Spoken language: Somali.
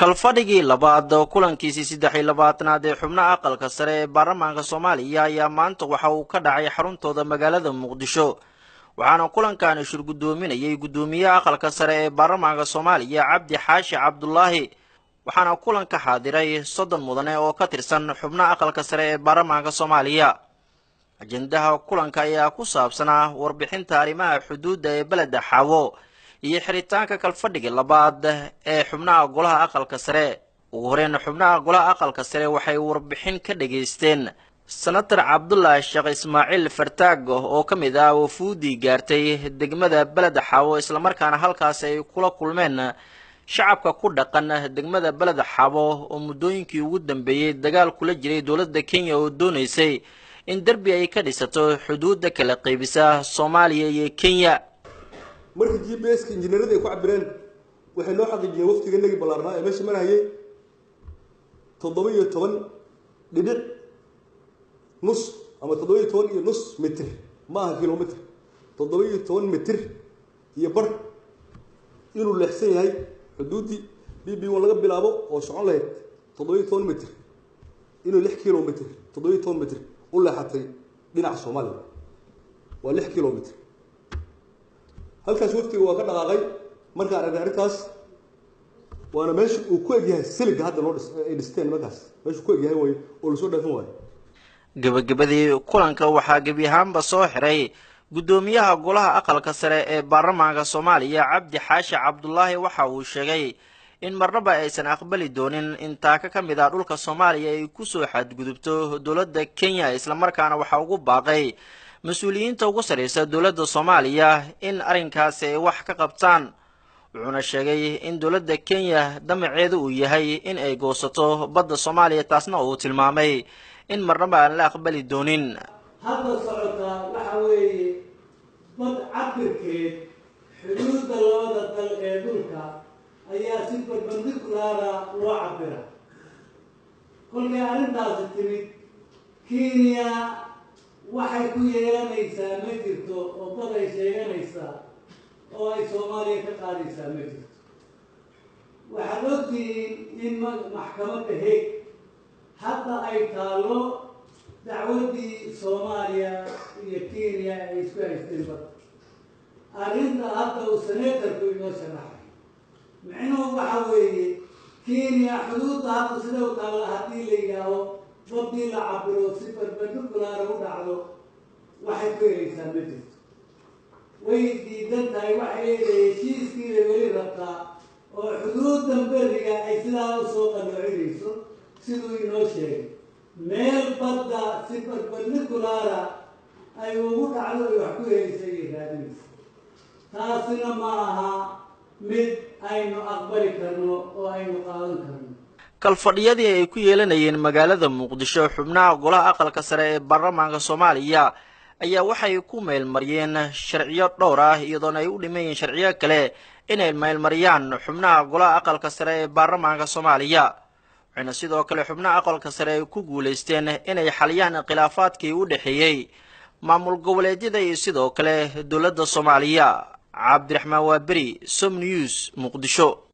kalfadhigii labaad kulankiisii 23aad ee xubnaha aqalka sare ee baarlamaanka Soomaaliya ayaa maanta waxa uu ka dhacay xaruntooda magaalada Muqdisho waxaana kulankan shirgudoominayay gudoomiyaha aqalka sare ee baarlamaanka Soomaaliya Cabdi Xaashi Cabdullaahi waxaana kulanka xaadiray 30 mudane oo ka tirsan xubnaha aqalka sare ee baarlamaanka Soomaaliya ajendaha kulanka ayaa ku saabsanaa warbixinta arrimaha xuduudda ee balada Xawo iyo xiritaanka kalfadhiga labaad ee xubnaha golaha aqalka sare ugu horeen xubnaha golaha aqalka sare waxay warbixin ka dhageysteen senator Cabdullaahi Sheekh Ismaaciil Fartaag oo kamid ah wafuudi gaartay degmada balada Xawo isla markaana halkaas ay kula kulmeen shacabka ku dhaqan degmada balada Xawo oo muddooyinkii ugu dambeeyay dagaal kula jiray dawladda Kenya oo doonaysay in darbi ay ka dhisato xuduudda kala qaybisa Soomaaliya iyo Kenya markii GPS ka injineerada ay ku cabireen waxay loo xaqiijiyay waqtiga nagi balaarnaa ee meesha marayay 17 dhibic nus ama 17 iyo nus mitir ma aha kilomitir 17 mitir iyo bar inuu leexsan yahay xuduudii BB1 laga bilaabo oo socon lahayd 17 mitir inuu 6 kilomitir 17 mitir u leexatay dhinaca Soomaaliya waa 6 kilomitir halkaas waqtiga waa ka dhaqaaqay marka arrintaas waana meesha uu ku egyahay siliga hadda loo dhisteen markaas meesha ku egyahay way oo soo dhaafin waay gabagabadii kulanka waxaa gabi ahaanba soo xiray gudoomiyaha golaha aqalka sare ee baarlamaanka Soomaaliya Cabdi Xaashi Cabdullaahi waxa uu sheegay in marnaba aysan aqbali doonin in taaka kamid ah dhulka Soomaaliya ay ku soo xadgudubto dawladda Kenya isla markaana waxa ugu baaqay mas'uuliyiinta ugu sareysa dawladda Soomaaliya in arrinkaas ay wax ka qabtaan wuxuuna sheegay in dawladda Kenya damaceedu uu yahay in ay goosato badda Soomaaliya taasna uu tilmaamay in marnaba aan la aqbali doonin hadda socota waxa weeye bad cabirkeed xuduudda labada dal ee dhulka ayaa si perpendicular loo cabira kolkay arrintaasi timid Kenya waxay ku yeelanaysaa ma jirto oo dad ay sheeganaysaa oo ay Soomaaliya ka qaadaysaa ma jirto waxaad ogtihiin in maxkamadda Hague hadda ay taalo dacwadii Soomaaliya iyo Kenya ay isku haysteen bad arrinta hadda uu senatorku inoo sharaxay micnuhu waxa weeye Kenya xuduudda hadda sida u taala haddii la yidhaaho badii la cabiro si perpendicular u dhacdo waxay ku helaysaa ma jirto way diidan tahay waxay leedahay heshiiskii bay weli rabtaa oo xuduuddan beriga ay sidaa u soo qaloocinayso siduu inoo sheegay meel badda si perpendicular ay ugu dhacdo ay wax ku helaysa iyo raadinaysa taasina ma aha mid aynu aqbali karno oo aynu qaadan karno kalfadhiyadii ay ku yeelanayeen magaalada Muqdisho xubnaha golaha aqalka sare ee baarlamaanka Soomaaliya ayaa waxay ku meelmariyeen sharciyo dhowr ah iyadoo ay u dhimayeen sharciyo kale inay meelmariyaan xubnaha golaha aqalka sare ee baarlamaanka Soomaaliya waxayna sidoo kale xubnaha aqalka sare ku guuleysteen inay xaliyaan khilaafaadkii u dhaxeeyay maamul goboleedyada iyo sidoo kale dawladda Soomaaliya Cabdiraxmaan Waaberi Som News Muqdisho.